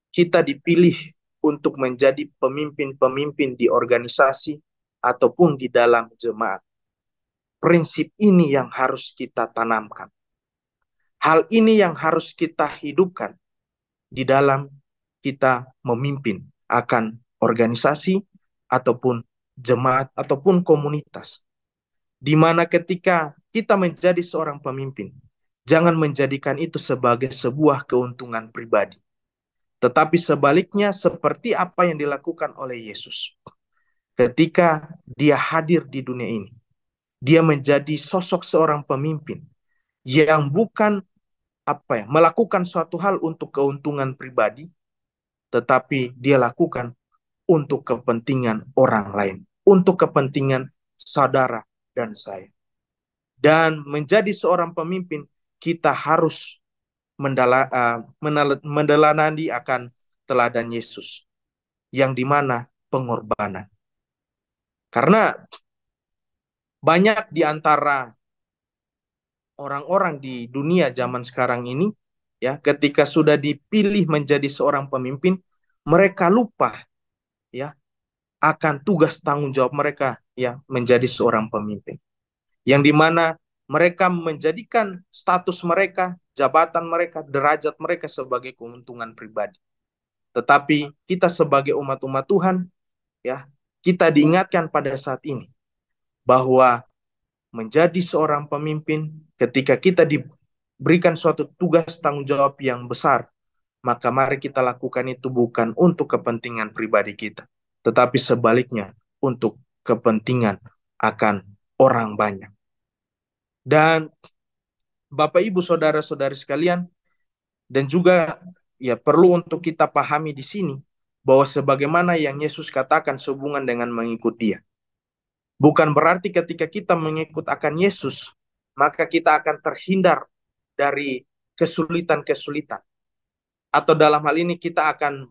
Speaker 3: kita dipilih untuk menjadi pemimpin-pemimpin di organisasi ataupun di dalam jemaat, prinsip ini yang harus kita tanamkan. Hal ini yang harus kita hidupkan di dalam kita memimpin akan organisasi ataupun jemaat ataupun komunitas. Di mana ketika kita menjadi seorang pemimpin, jangan menjadikan itu sebagai sebuah keuntungan pribadi. Tetapi sebaliknya seperti apa yang dilakukan oleh Yesus. ketika dia hadir di dunia ini, dia menjadi sosok seorang pemimpin yang bukan melakukan suatu hal untuk keuntungan pribadi, tetapi dia lakukan untuk kepentingan orang lain, untuk kepentingan saudara dan saya. Dan menjadi seorang pemimpin, kita harus mendelanani akan teladan Yesus, yang dimana pengorbanan. Karena banyak di antara orang-orang di dunia zaman sekarang ini, ya, ketika sudah dipilih menjadi seorang pemimpin, mereka lupa, ya, akan tugas tanggung jawab mereka, ya, menjadi seorang pemimpin. Yang dimana mereka menjadikan status mereka, jabatan mereka, derajat mereka sebagai keuntungan pribadi. Tetapi kita sebagai umat-umat Tuhan, ya, kita diingatkan pada saat ini bahwa menjadi seorang pemimpin, ketika kita diberikan suatu tugas tanggung jawab yang besar, maka mari kita lakukan itu bukan untuk kepentingan pribadi kita, tetapi sebaliknya untuk kepentingan akan orang banyak. Dan Bapak Ibu saudara-saudari sekalian, dan juga ya perlu untuk kita pahami di sini bahwa sebagaimana yang Yesus katakan sehubungan dengan mengikut Dia. Bukan berarti ketika kita mengikut akan Yesus, maka kita akan terhindar dari kesulitan-kesulitan. Atau dalam hal ini kita akan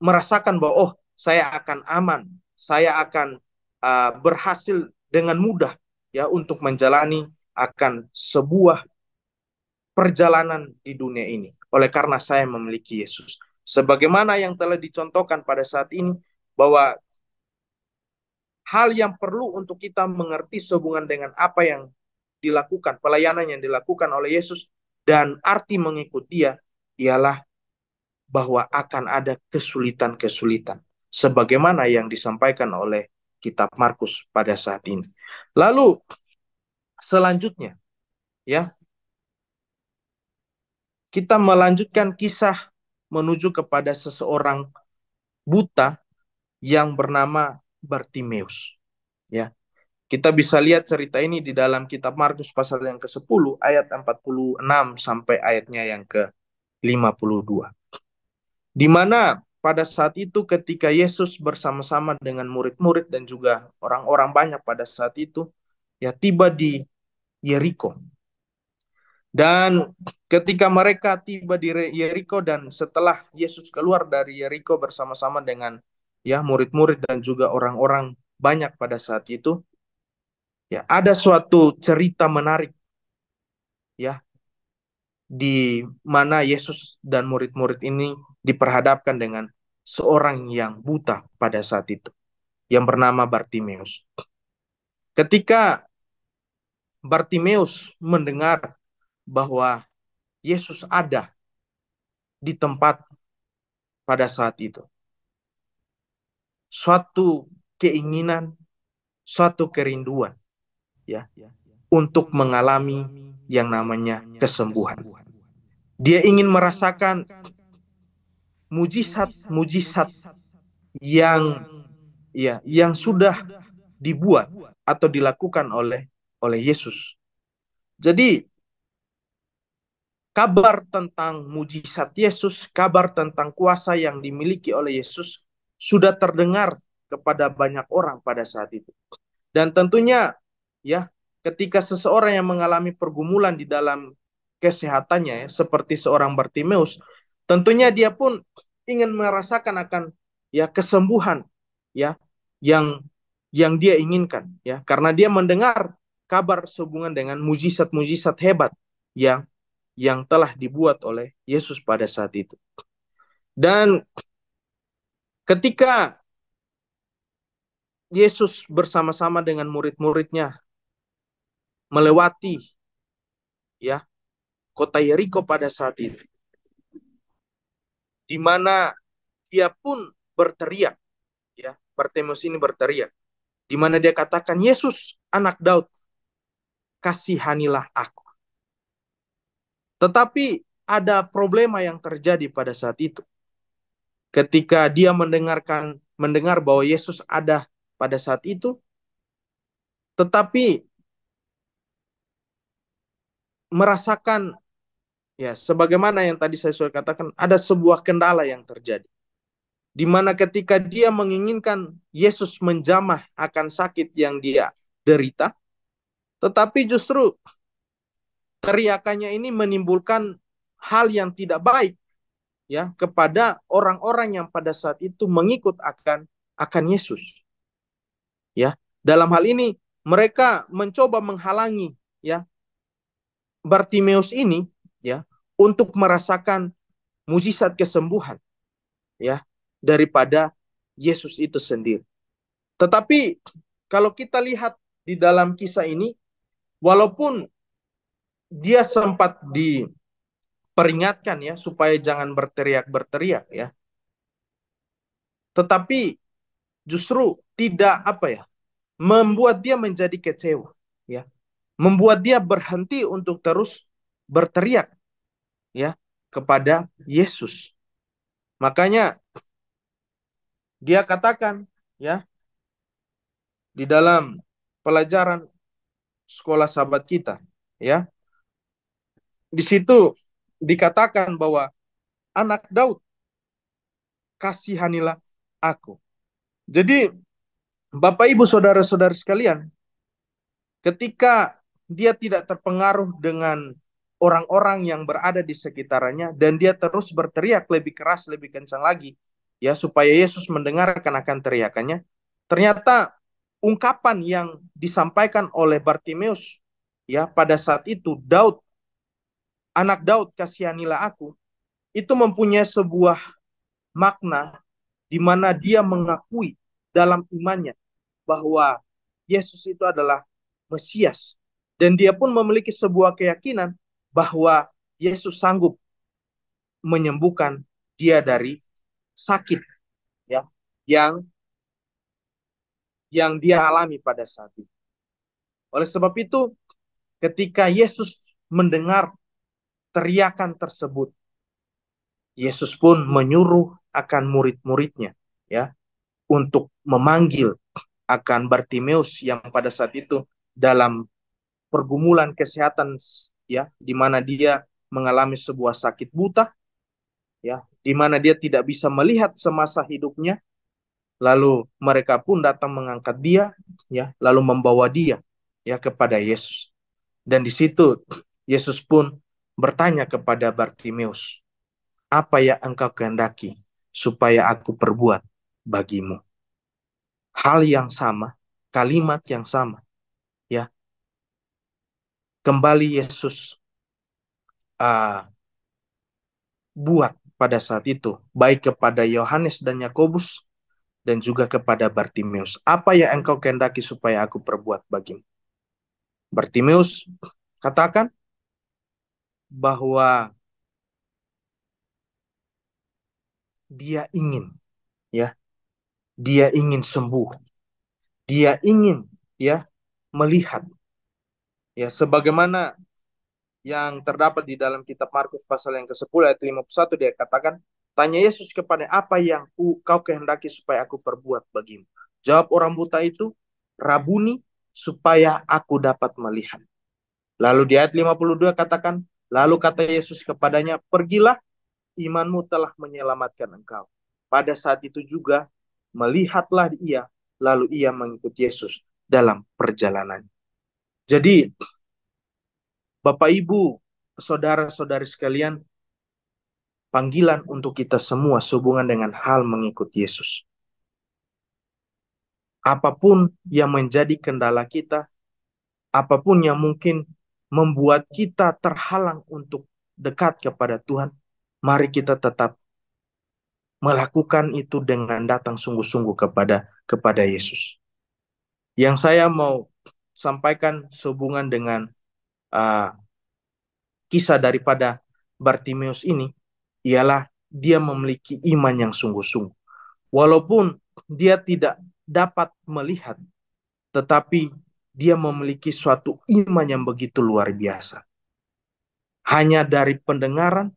Speaker 3: merasakan bahwa, oh, saya akan aman, saya akan berhasil dengan mudah, ya, untuk menjalani akan sebuah perjalanan di dunia ini. Oleh karena saya memiliki Yesus. Sebagaimana yang telah dicontohkan pada saat ini, bahwa hal yang perlu untuk kita mengerti sehubungan dengan apa yang dilakukan, pelayanan yang dilakukan oleh Yesus, dan arti mengikut Dia, ialah bahwa akan ada kesulitan-kesulitan. Sebagaimana yang disampaikan oleh kitab Markus pada saat ini. Lalu, selanjutnya, ya, kita melanjutkan kisah menuju kepada seseorang buta yang bernama Bartimeus. Ya, kita bisa lihat cerita ini di dalam kitab Markus pasal yang ke-10 ayat 46 sampai ayatnya yang ke-52. Di mana pada saat itu ketika Yesus bersama-sama dengan murid-murid dan juga orang-orang banyak pada saat itu, ya, tiba di Yeriko. Dan ketika mereka tiba di Yeriko dan setelah Yesus keluar dari Yeriko bersama-sama dengan, ya, murid-murid dan juga orang-orang banyak pada saat itu, ya, ada suatu cerita menarik, ya, di mana Yesus dan murid-murid ini diperhadapkan dengan seorang yang buta pada saat itu, yang bernama Bartimeus. Ketika Bartimeus mendengar bahwa Yesus ada di tempat pada saat itu, suatu keinginan, suatu kerinduan, ya, untuk mengalami yang namanya kesembuhan. Dia ingin merasakan mujizat-mujizat yang, ya, yang sudah dibuat atau dilakukan oleh Yesus. Jadi kabar tentang mujizat Yesus, kabar tentang kuasa yang dimiliki oleh Yesus sudah terdengar kepada banyak orang pada saat itu. Dan tentunya, ya, ketika seseorang yang mengalami pergumulan di dalam kesehatannya, ya, seperti seorang Bartimeus, tentunya dia pun ingin merasakan akan, ya, kesembuhan, ya, yang dia inginkan, ya, karena dia mendengar kabar sehubungan dengan mujizat-mujizat hebat yang telah dibuat oleh Yesus pada saat itu. Dan ketika Yesus bersama-sama dengan murid-muridnya melewati, ya, kota Yeriko pada saat itu, di mana dia pun berteriak, ya, Bartimeus ini berteriak, di mana dia katakan, Yesus, anak Daud, kasihanilah aku. Tetapi ada problema yang terjadi pada saat itu. Ketika dia mendengar bahwa Yesus ada pada saat itu, tetapi merasakan, ya, sebagaimana yang tadi saya sudah katakan, ada sebuah kendala yang terjadi, di mana ketika dia menginginkan Yesus menjamah akan sakit yang dia derita, tetapi justru teriakannya ini menimbulkan hal yang tidak baik, ya, kepada orang-orang yang pada saat itu mengikut akan Yesus, ya. Dalam hal ini mereka mencoba menghalangi, ya, Bartimeus ini, ya, untuk merasakan mujizat kesembuhan, ya, daripada Yesus itu sendiri. Tetapi kalau kita lihat di dalam kisah ini, walaupun dia sempat diperingatkan, ya, supaya jangan berteriak-berteriak, ya, tetapi justru tidak, apa ya, membuat dia menjadi kecewa, ya, membuat dia berhenti untuk terus berteriak, ya, kepada Yesus. Makanya dia katakan, ya, di dalam pelajaran sekolah sahabat kita, ya, di situ dikatakan bahwa anak Daud, kasihanilah aku. Jadi Bapak Ibu saudara-saudara sekalian, ketika dia tidak terpengaruh dengan orang-orang yang berada di sekitarnya dan dia terus berteriak lebih keras, lebih kencang lagi, ya, supaya Yesus mendengarkan akan teriakannya, ternyata ungkapan yang disampaikan oleh Bartimeus, ya, pada saat itu, Daud, anak Daud, kasihanilah aku, itu mempunyai sebuah makna di mana dia mengakui dalam imannya bahwa Yesus itu adalah Mesias, dan dia pun memiliki sebuah keyakinan bahwa Yesus sanggup menyembuhkan dia dari sakit, ya, yang dia alami pada saat itu. Oleh sebab itu, ketika Yesus mendengar teriakan tersebut, Yesus pun menyuruh akan murid-muridnya, ya, untuk memanggil akan Bartimeus yang pada saat itu dalam pergumulan kesehatan, ya, di mana dia mengalami sebuah sakit buta, ya, di mana dia tidak bisa melihat semasa hidupnya. Lalu mereka pun datang mengangkat dia, ya, lalu membawa dia, ya, kepada Yesus. Dan di situ Yesus pun bertanya kepada Bartimeus, apa yang engkau kehendaki supaya aku perbuat bagimu? Hal yang sama, kalimat yang sama, ya. Kembali Yesus buat pada saat itu, baik kepada Yohanes dan Yakobus dan juga kepada Bartimeus. Apa yang engkau kehendaki supaya aku perbuat bagimu? Bartimeus katakan bahwa dia ingin, ya, dia ingin sembuh, dia ingin, ya, melihat, ya, sebagaimana yang terdapat di dalam kitab Markus pasal yang ke-10 ayat 51, dia katakan, tanya Yesus kepada, apa yang kau kehendaki supaya aku perbuat bagimu? Jawab orang buta itu, Rabuni, supaya aku dapat melihat. Lalu di ayat 52 katakan, lalu kata Yesus kepadanya, pergilah, imanmu telah menyelamatkan engkau. Pada saat itu juga melihatlah ia, lalu ia mengikut Yesus dalam perjalanan. Jadi Bapak Ibu, saudara-saudari sekalian, panggilan untuk kita semua sehubungan dengan hal mengikut Yesus. Apapun yang menjadi kendala kita, apapun yang mungkin membuat kita terhalang untuk dekat kepada Tuhan, mari kita tetap melakukan itu dengan datang sungguh-sungguh kepada Yesus. Yang saya mau sampaikan sehubungan dengan kisah daripada Bartimeus ini ialah dia memiliki iman yang sungguh-sungguh. Walaupun dia tidak dapat melihat, tetapi dia memiliki suatu iman yang begitu luar biasa. Hanya dari pendengaran,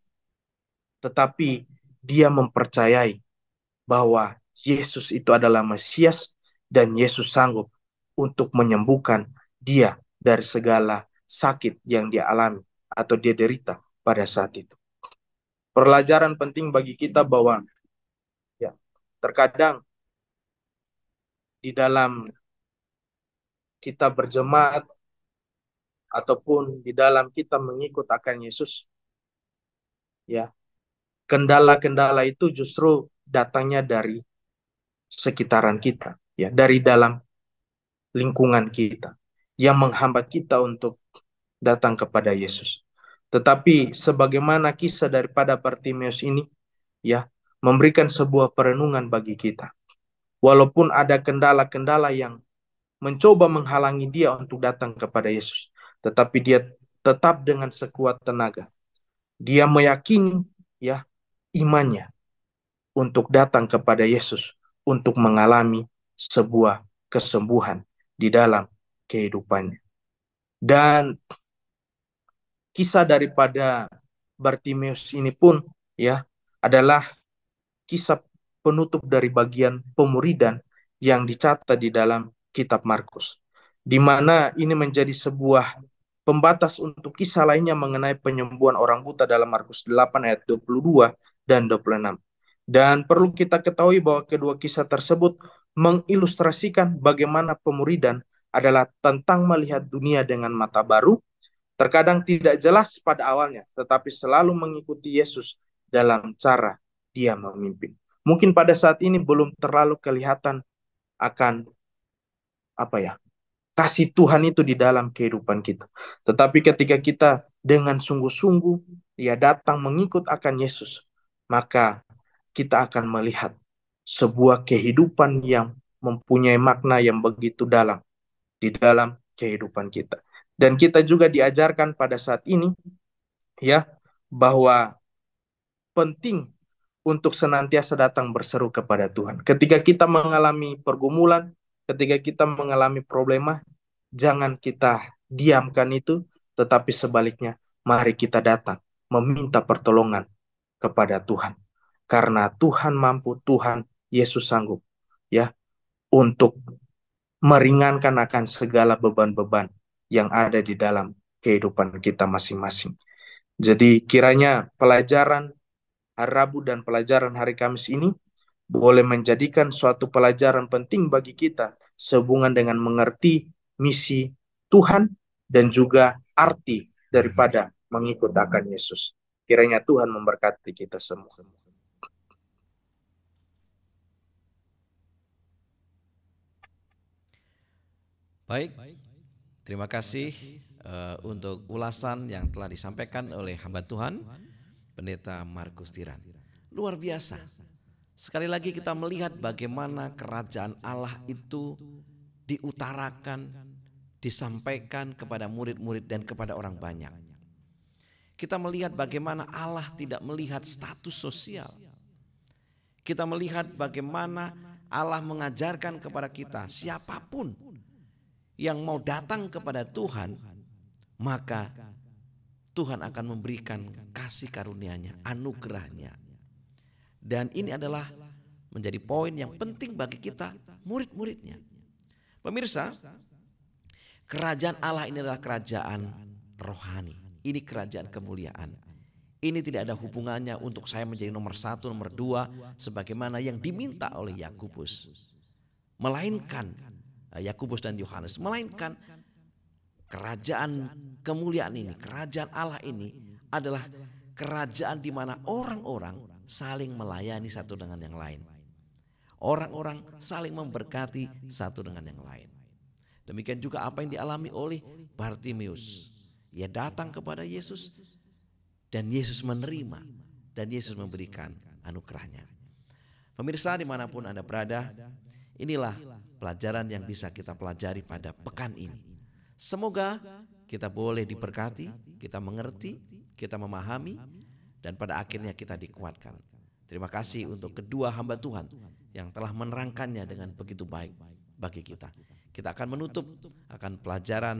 Speaker 3: tetapi dia mempercayai bahwa Yesus itu adalah Mesias dan Yesus sanggup untuk menyembuhkan dia dari segala sakit yang dia alami atau dia derita pada saat itu. Pelajaran penting bagi kita bahwa ya, terkadang di dalam kita berjemaat ataupun di dalam kita mengikut akan Yesus, ya, kendala-kendala itu justru datangnya dari sekitaran kita, ya, dari dalam lingkungan kita yang menghambat kita untuk datang kepada Yesus. Tetapi sebagaimana kisah daripada Bartimeus ini, ya, memberikan sebuah perenungan bagi kita. Walaupun ada kendala-kendala yang mencoba menghalangi dia untuk datang kepada Yesus, tetapi dia tetap dengan sekuat tenaga. Dia meyakini, ya, imannya untuk datang kepada Yesus untuk mengalami sebuah kesembuhan di dalam kehidupannya. Dan kisah daripada Bartimeus ini pun, ya, adalah kisah penutup dari bagian pemuridan yang dicatat di dalam kitab Markus, di mana ini menjadi sebuah pembatas untuk kisah lainnya mengenai penyembuhan orang buta dalam Markus 8 ayat 22 dan 26. Dan perlu kita ketahui bahwa kedua kisah tersebut mengilustrasikan bagaimana pemuridan adalah tentang melihat dunia dengan mata baru, terkadang tidak jelas pada awalnya, tetapi selalu mengikuti Yesus dalam cara dia memimpin. Mungkin pada saat ini belum terlalu kelihatan akan kasih Tuhan itu di dalam kehidupan kita. Tetapi ketika kita dengan sungguh-sungguh ya datang mengikut akan Yesus, maka kita akan melihat sebuah kehidupan yang mempunyai makna yang begitu dalam di dalam kehidupan kita. Dan kita juga diajarkan pada saat ini, ya, bahwa penting untuk senantiasa datang berseru kepada Tuhan. Ketika kita mengalami pergumulan, ketika kita mengalami problema, jangan kita diamkan itu, tetapi sebaliknya, mari kita datang meminta pertolongan kepada Tuhan. Karena Tuhan mampu, Tuhan Yesus sanggup, ya, untuk meringankan akan segala beban-beban yang ada di dalam kehidupan kita masing-masing. Jadi kiranya pelajaran hari Rabu dan pelajaran hari Kamis ini boleh menjadikan suatu pelajaran penting bagi kita sehubungan dengan mengerti misi Tuhan dan juga arti daripada mengikut akan Yesus. Kiranya Tuhan memberkati kita semua.
Speaker 1: Baik, terima kasih untuk ulasan yang telah disampaikan oleh hamba Tuhan, Pendeta Markus Tiran. Luar biasa. Sekali lagi kita melihat bagaimana kerajaan Allah itu diutarakan, disampaikan kepada murid-murid dan kepada orang banyak. Kita melihat bagaimana Allah tidak melihat status sosial. Kita melihat bagaimana Allah mengajarkan kepada kita, siapapun yang mau datang kepada Tuhan, maka Tuhan akan memberikan kasih karunia-Nya, anugerah-Nya. Dan ini adalah menjadi poin yang penting bagi kita, murid-muridnya. Pemirsa, kerajaan Allah ini adalah kerajaan rohani. Ini kerajaan kemuliaan. Ini tidak ada hubungannya untuk saya menjadi nomor 1, nomor 2, sebagaimana yang diminta oleh Yakobus. Melainkan Yakobus dan Yohanes, melainkan kerajaan kemuliaan ini, kerajaan Allah ini adalah kerajaan di mana orang-orang saling melayani satu dengan yang lain. Orang-orang saling memberkati satu dengan yang lain. Demikian juga apa yang dialami oleh Bartimeus. Ia datang kepada Yesus dan Yesus menerima dan Yesus memberikan anugerahnya. Pemirsa dimanapun Anda berada, inilah pelajaran yang bisa kita pelajari pada pekan ini. Semoga kita boleh diberkati, kita mengerti, kita memahami, dan pada akhirnya kita dikuatkan. Terima kasih untuk kedua hamba Tuhan yang telah menerangkannya dengan begitu baik bagi kita. Kita akan menutup akan pelajaran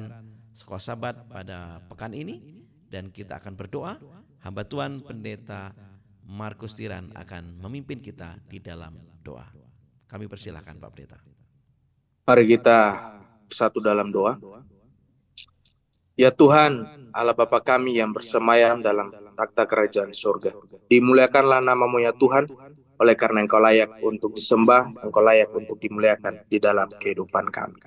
Speaker 1: Sekolah Sabat pada pekan ini, dan kita akan berdoa. Hamba Tuhan Pendeta Markus Tiran akan memimpin kita di dalam doa. Kami persilakan Pak Pendeta.
Speaker 3: Mari kita bersatu dalam doa. Ya Tuhan, Allah Bapa kami yang bersemayam dalam takhta kerajaan surga. Dimuliakanlah namamu ya Tuhan, oleh karena Engkau layak untuk disembah, Engkau layak untuk dimuliakan di dalam kehidupan kami.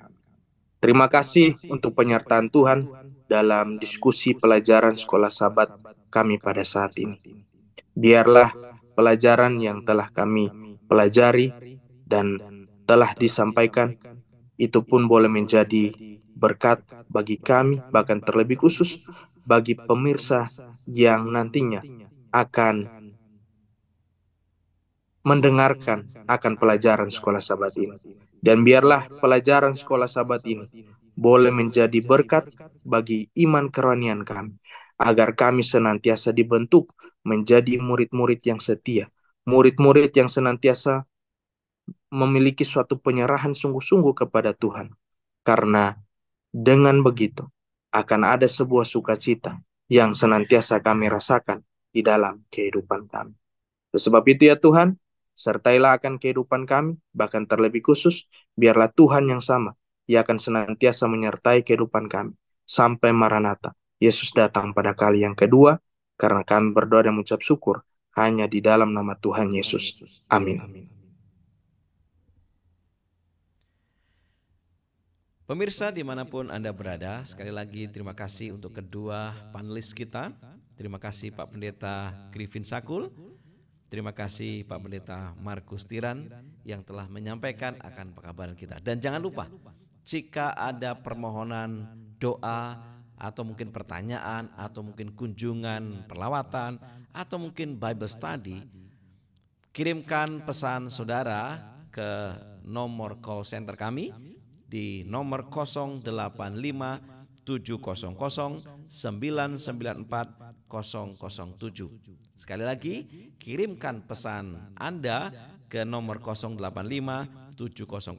Speaker 3: Terima kasih untuk penyertaan Tuhan dalam diskusi pelajaran sekolah Sabat kami pada saat ini. Biarlah pelajaran yang telah kami pelajari dan telah disampaikan itu pun boleh menjadi berkat bagi kami, bahkan terlebih khusus bagi pemirsa yang nantinya akan mendengarkan akan pelajaran sekolah Sabat ini. Dan biarlah pelajaran sekolah Sabat ini boleh menjadi berkat bagi iman kerohanian kami, agar kami senantiasa dibentuk menjadi murid-murid yang setia, murid-murid yang senantiasa memiliki suatu penyerahan sungguh-sungguh kepada Tuhan. Karena dengan begitu akan ada sebuah sukacita yang senantiasa kami rasakan di dalam kehidupan kami. Sebab itu ya Tuhan, sertailah akan kehidupan kami, bahkan terlebih khusus, biarlah Tuhan yang sama, Ia akan senantiasa menyertai kehidupan kami, sampai Maranatha, Yesus datang pada kali yang kedua, karena kami berdoa dan mengucap syukur, hanya di dalam nama Tuhan Yesus. Amin.
Speaker 1: Pemirsa dimanapun Anda berada, sekali lagi terima kasih untuk kedua panelis kita. Terima kasih Pak Pendeta Griffin Sakul. Terima kasih Pak Pendeta Markus Tiran yang telah menyampaikan akan pekabaran kita. Dan jangan lupa, jika ada permohonan doa atau mungkin pertanyaan atau mungkin kunjungan perlawatan atau mungkin Bible study, kirimkan pesan saudara ke nomor call center kami di nomor 085 700 994 007. Sekali lagi, kirimkan pesan Anda ke nomor 085 700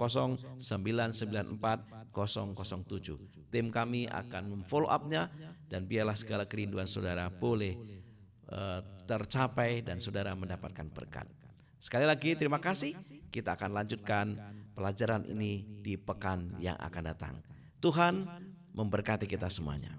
Speaker 1: 994 007. Tim kami akan memfollow up-nya dan biarlah segala kerinduan saudara boleh tercapai dan saudara mendapatkan berkat. Sekali lagi terima kasih. Kita akan lanjutkan pelajaran ini di pekan yang akan datang. Tuhan memberkati kita semuanya.